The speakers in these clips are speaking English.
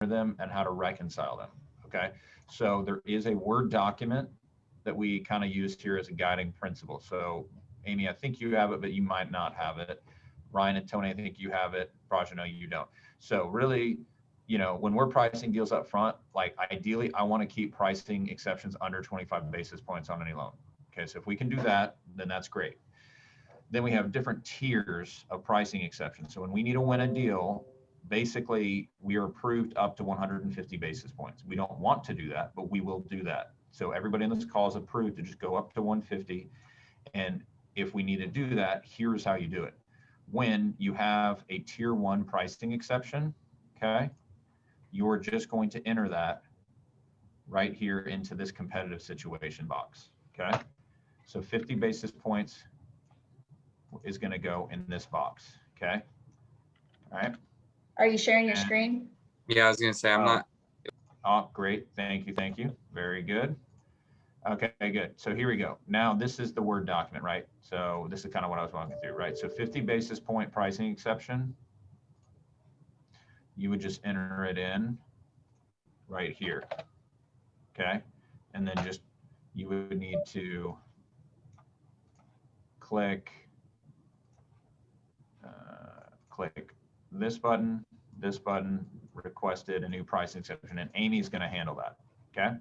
them and how to reconcile them. Okay, so there is a Word document that we kind of use here as a guiding principle. So Amy, I think you have it, but you might not have it. Ryan and Tony, I think you have it. Raj, no, you don't. So really, you know, when we're pricing deals up front, like ideally, I want to keep pricing exceptions under 25 basis points on any loan. Okay, so if we can do that, then that's great. Then we have different tiers of pricing exceptions. So when we need to win a deal, basically we are approved up to 150 basis points. We don't want to do that, but we will do that. So everybody in this call is approved to just go up to 150. And if we need to do that, here's how you do it. When you have a tier 1 pricing exception, okay, you're just going to enter that right here into this competitive situation box, okay? So 50 basis points is going to go in this box, okay? All right. Are you sharing your screen? Yeah, I was going to say, I'm not. Oh, great. Thank you. Thank you. Very good. Okay, good. So here we go. Now this is the Word document, right? So this is kind of what I was walking through, right? So 50 basis point pricing exception, you would just enter it in right here, okay? And then just, you would need to click this button, requested a new pricing exception, and Amy's going to handle that, okay?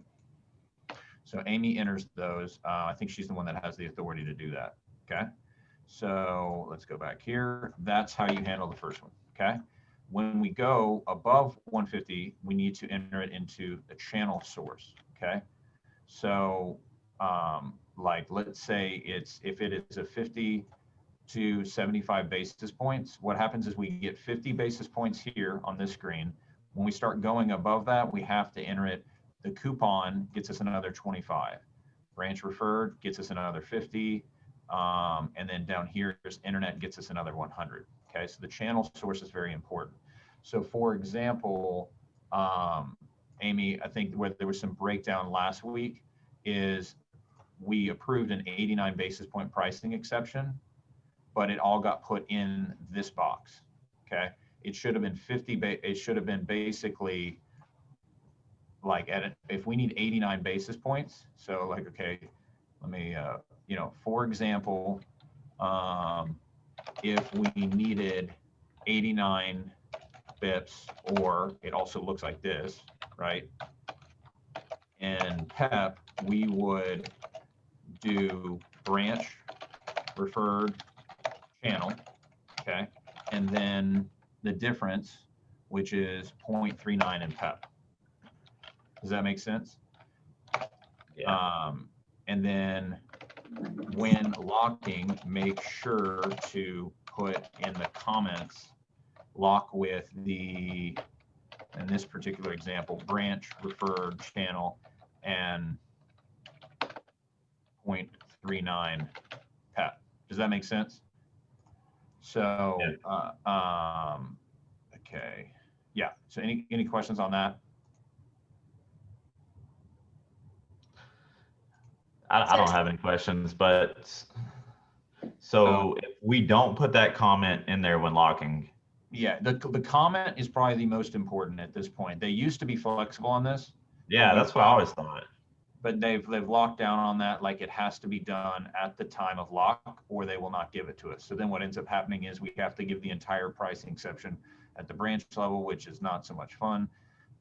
So Amy enters those. I think she's the one that has the authority to do that, okay? So let's go back here. That's how you handle the first one, okay? When we go above 150, we need to enter it into the channel source, okay? So like, let's say if it is a 50 to 75 basis points, what happens is we get 50 basis points here on this screen. When we start going above that, we have to enter it. The coupon gets us another 25. Branch referred gets us another 50. And then down here, internet gets us another 100. Okay, so the channel source is very important. So for example, Amy, I think where there was some breakdown last week is we approved an 89 basis point pricing exception, but it all got put in this box. Okay, it should have been 50. It should have been basically like if we need 89 basis points. So like, okay, let me, you know, for example, if we needed 89 bips, or it also looks like this, right? In PEP, we would do branch referred channel, okay? And then the difference, which is 0.39 in PEP. Does that make sense? Yeah. And then when locking, make sure to put in the comments, lock with the, in this particular example, branch referred channel and 0.39 PEP. Does that make sense? So, okay. Yeah. So any questions on that? I don't have any questions, but so if we don't put that comment in there when locking. Yeah, the comment is probably the most important at this point. They used to be flexible on this. Yeah, that's what I always thought. But they've locked down on that, like it has to be done at the time of lock or they will not give it to us. So then what ends up happening is we have to give the entire pricing exception at the branch level, which is not so much fun.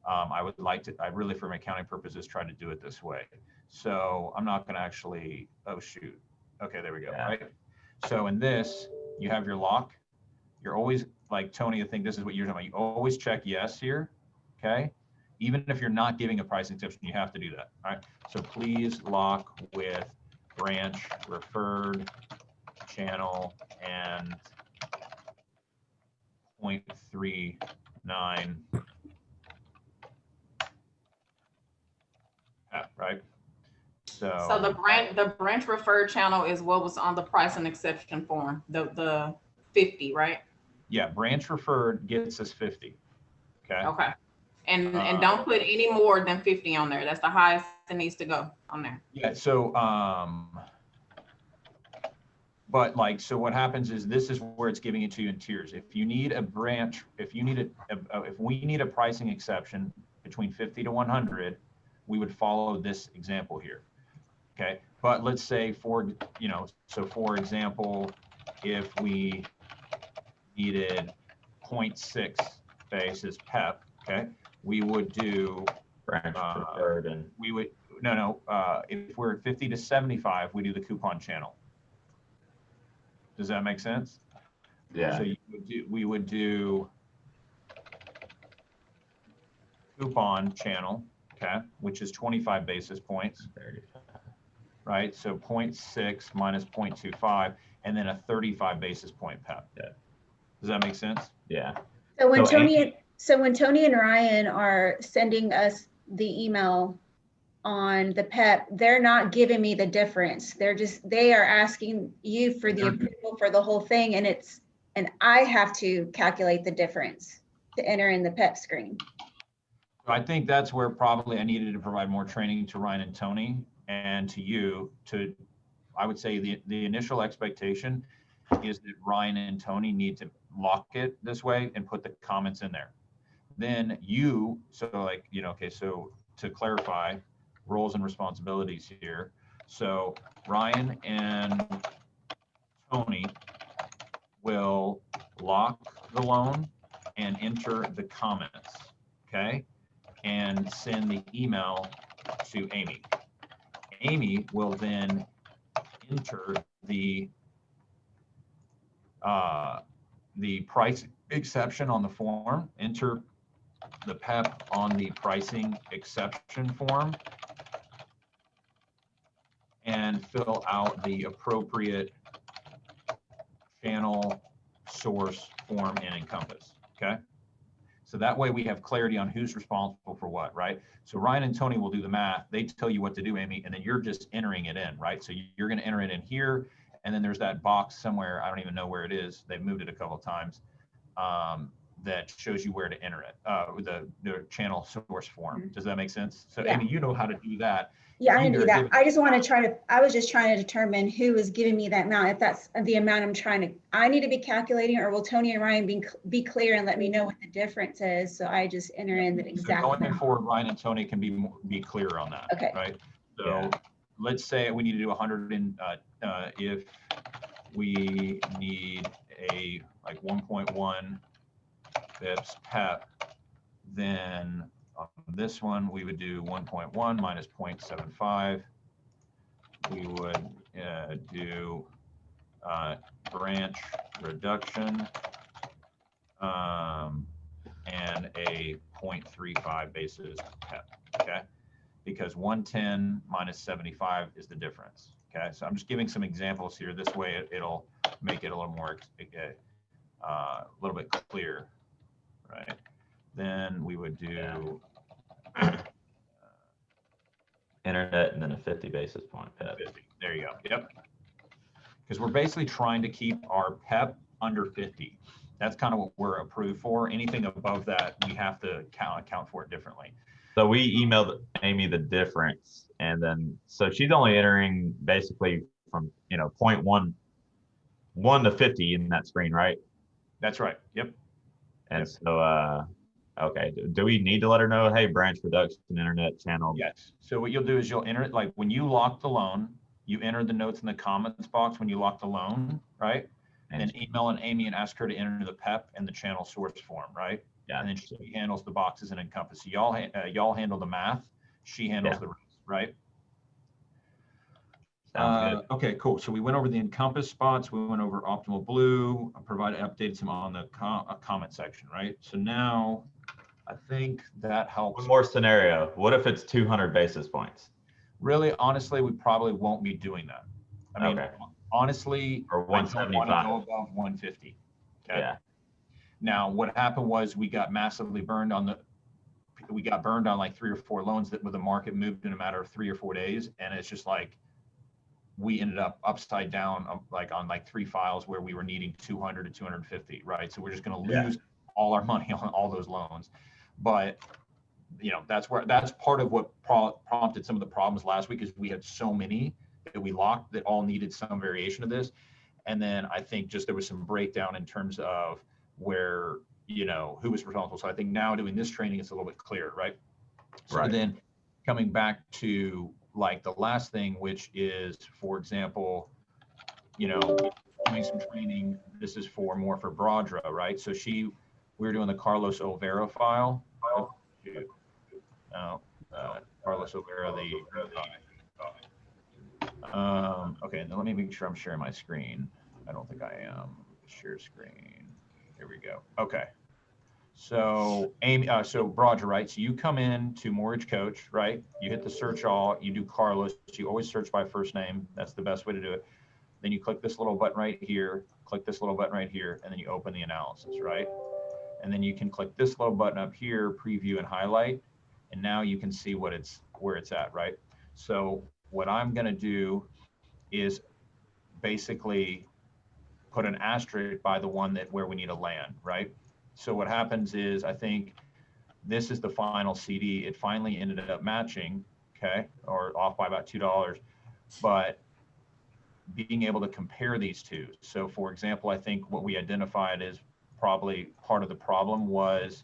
I would like to, I really, for accounting purposes, try to do it this way. So I'm not going to actually, oh shoot. Okay, there we go, Yeah. right? So in this, you have your lock. You're always, like Tony, I think this is what you're talking about. You always check yes here, okay? Even if you're not giving a pricing exception, you have to do that, all right? So please lock with branch referred channel and 0.39, right? So the branch referred channel is what was on the pricing exception form, the 50, right? Yeah, branch referred gets us 50. Okay. Okay. And don't put any more than 50 on there. That's the highest it needs to go on there. Yeah. So But like, so what happens is this is where it's giving it to you in tiers. If you need a branch, if you need if we need a pricing exception between 50 to 100, we would follow this example here. Okay. But let's say so for example, if we needed 0.6 basis PEP, okay, we would do Branch preferred and we would if we're at 50 to 75, we do the coupon channel. Does that make sense? yeah. So we would do coupon channel, okay, which is 25 basis points, 35. right? So 0.6 minus 0.25, and then a 35 basis point PEP. Yeah. Does that make sense? Yeah. So when So Tony and Ryan are sending us the email on the PEP, they're not giving me the difference. They are asking you for the approval for the whole thing, and I have to calculate the difference to enter in the PEP screen. So I think that's where probably I needed to provide more training to Ryan and Tony and to you I would say the initial expectation is that Ryan and Tony need to lock it this way and put the comments in there. Then so to clarify roles and responsibilities here. So Ryan and Tony will lock the loan and enter the comments, okay? And send the email to Amy. Amy will then enter the price exception on the form, enter the PEP on the pricing exception form, and fill out the appropriate channel source form in Encompass, okay? So that way we have clarity on who's responsible for what, right? So Ryan and Tony will do the math. They tell you what to do, Amy, and then you're just entering it in, right? So you're going to enter it in here, and then there's that box somewhere. I don't even know where it is. They've moved it a couple of times. That shows you where to enter it, the channel source form. Does that make sense? So Yeah. Amy, you know how to do that. Yeah, I do that. I was just trying to determine who is giving me that amount. If that's the amount I need to be calculating, or will Tony and Ryan be clear and let me know what the difference is? So I just enter in the exact Going amount. forward, Ryan and Tony can be clear on that. Okay. Right. So let's say we need to do 100 if we need a like 1.1 bips PEP, then on this one we would do 1.1 minus 0.75. We would do branch reduction and a 0.35 basis PEP, okay? Because 110 minus 75 is the difference, okay? So I'm just giving some examples here. This way it'll make it a little more, a little bit clear, right? Then we would do internet and then a 50 basis point PEP. 50. There you go. Yep. Because we're basically trying to keep our PEP under 50. That's kind of what we're approved for. Anything above that, we have to account for it differently. So we emailed Amy the difference, and then so she's only entering basically from 0.1 to 50 in that screen, right? That's right. Yep. And so okay, do we need to let her know, hey, branch reduction internet channel? Yes. So what you'll do is you'll enter it, like when you lock the loan, you enter the notes in the comments box when you lock the loan, right? And then email an Amy and ask her to enter the PEP and the channel source form, right? Yeah. And then she handles the boxes in Encompass. So y'all handle the math. She handles the rest, right? Sounds good. Okay, cool. So we went over the Encompass spots. We went over Optimal Blue. I updated some on the comment section, right? So now I think that helps. One more scenario. What if it's 200 basis points? Really, honestly, we probably won't be doing that. I mean, honestly, or 175. I don't want to go above 150. Okay? Yeah. Now, what happened was we got massively burned on like 3 or 4 loans that with the market moved in a matter of 3 or 4 days, and it's just like we ended up upside down like on like 3 files where we were needing 200 to 250, right? So we're just going to lose all our money on all those loans. But that's part of what prompted some of the problems last week, is we had so many that we locked that all needed some variation of this. And then I think just there was some breakdown in terms of where, you know, who was responsible. So I think now doing this training, it's a little bit clearer, right? So Right. then coming back to like the last thing, which is, for example, you know, doing some training. This is more for Brodra, right? So we were doing the Carlos Olvera file. Oh, shoot. No, Carlos Olvera, okay, now let me make sure I'm sharing my screen. I don't think I am. Share screen. Here we go. Okay. So Amy, so Brodra, right? So you come in to Mortgage Coach, right? You hit the search all, you do Carlos. You always search by first name. That's the best way to do it. Then you click this little button right here, click this little button right here, and then you open the analysis, right? And then you can click this little button up here, preview and highlight, and now you can see where it's at, right? So what I'm gonna do is basically put an asterisk by the one where we need to land, right? So what happens is, I think this is the final CD. It finally ended up matching, okay, or off by about $2, but being able to compare these two. So for example, I think what we identified is probably part of the problem was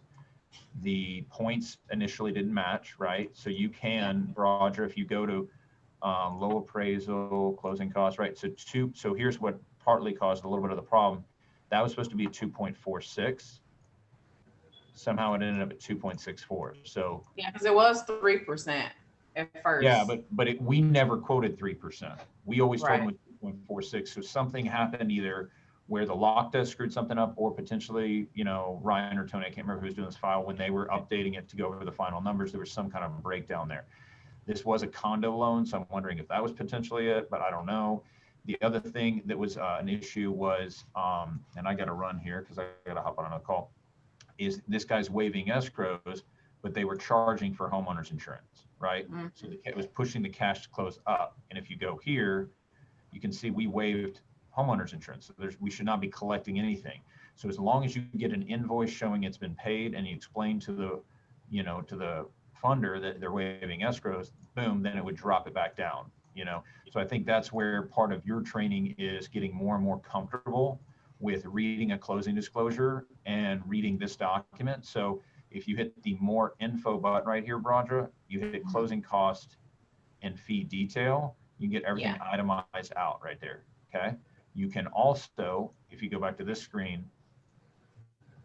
the points initially didn't match, right? So you can, Roger, if you go to low appraisal, closing costs, right? So here's what partly caused a little bit of the problem. That was supposed to be 2.46. Somehow it ended up at 2.64. So yeah, because it was 3% at first. Yeah, but we never quoted 3%. We always told Right. them 2.46. So something happened either where the lock desk screwed something up, or potentially, you know, Ryan or Tony, I can't remember who was doing this file, when they were updating it to go over the final numbers, there was some kind of breakdown there. This was a condo loan, so I'm wondering if that was potentially it, but I don't know. The other thing that was an issue was, and I got to run here because I got to hop on another call, is this guy's waiving escrows, but they were charging for homeowners insurance, right? Mm-hmm. So it was pushing the cash to close up. And if you go here, you can see we waived homeowners insurance. So we should not be collecting anything. So as long as you get an invoice showing it's been paid and you explain to the, you know, to the funder that they're waiving escrows, boom, then it would drop it back down, you know? So I think that's where part of your training is getting more and more comfortable with reading a closing disclosure and reading this document. So if you hit the more info button right here, Brodra, you hit closing cost and fee detail, you get everything itemized out right there, okay? You can also, if you go back to this screen,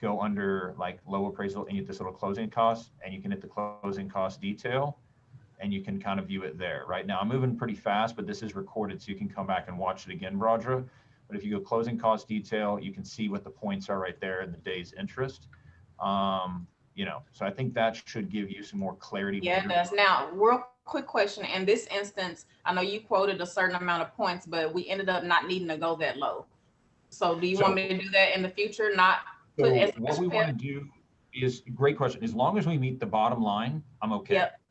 go under like low appraisal and you hit this little closing cost, and you can hit the closing cost detail, and you can kind of view it there. Right now I'm moving pretty fast, but this is recorded, so you can come back and watch it again, Brodra. But if you go closing cost detail, you can see what the points are right there and the day's interest. You know, so I think that should give you some more clarity. Yeah, it does. Now, real quick question. In this instance, I know you quoted a certain amount of points, but we ended up not needing to go that low. So do you want me to do that in the future? Not put so what we want to do is, great question. As long as we meet the bottom line, I'm okay. Yep.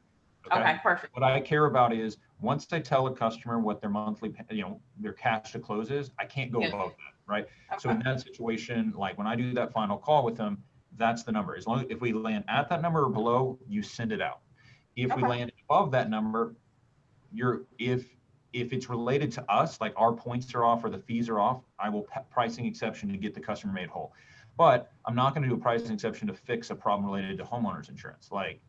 Okay, perfect. What I care about is once I tell a customer what their monthly, you know, their cash to close is, I can't go above that, right? Okay. So in that situation, like when I do that final call with them, that's the number. As long as if we land at that number or below, you send it out. If we land above that number, if it's related to us, like our points are off or the fees are off, I will pricing exception to get the customer made whole. But I'm not going to do a pricing exception to fix a problem related to homeowners insurance. Like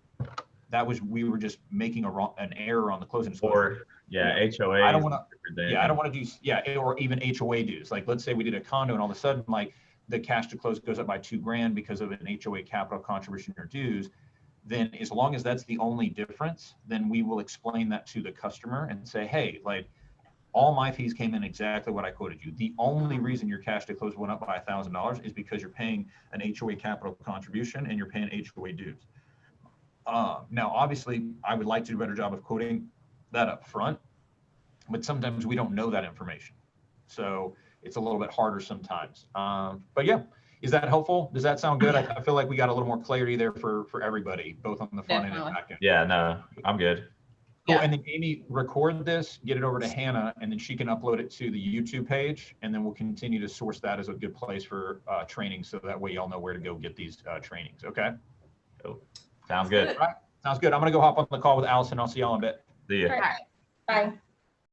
we were just making an error on the closing disclosure. HOA. I don't want to. I don't want to do. Or even HOA dues. Like let's say we did a condo and all of a sudden, like the cash to close goes up by $2,000 because of an HOA capital contribution or dues. Then as long as that's the only difference, then we will explain that to the customer and say, hey, like all my fees came in exactly what I quoted you. The only reason your cash to close went up by $1,000 is because you're paying an HOA capital contribution and you're paying HOA dues. Now, obviously, I would like to do a better job of quoting that up front, but sometimes we don't know that information. So it's a little bit harder sometimes. But yeah, is that helpful? Does that sound good? I feel like we got a little more clarity there for everybody, both on the front end and back end. Yeah, no, I'm good. Cool. Yeah. And then Amy, record this, get it over to Hannah, and then she can upload it to the YouTube page, and then we'll continue to source that as a good place for training, so that way y'all know where to go get these trainings. Okay. Cool. Sounds good. All right. Sounds good. I'm going to go hop on the call with Allison. I'll see y'all in a bit. See ya. Bye.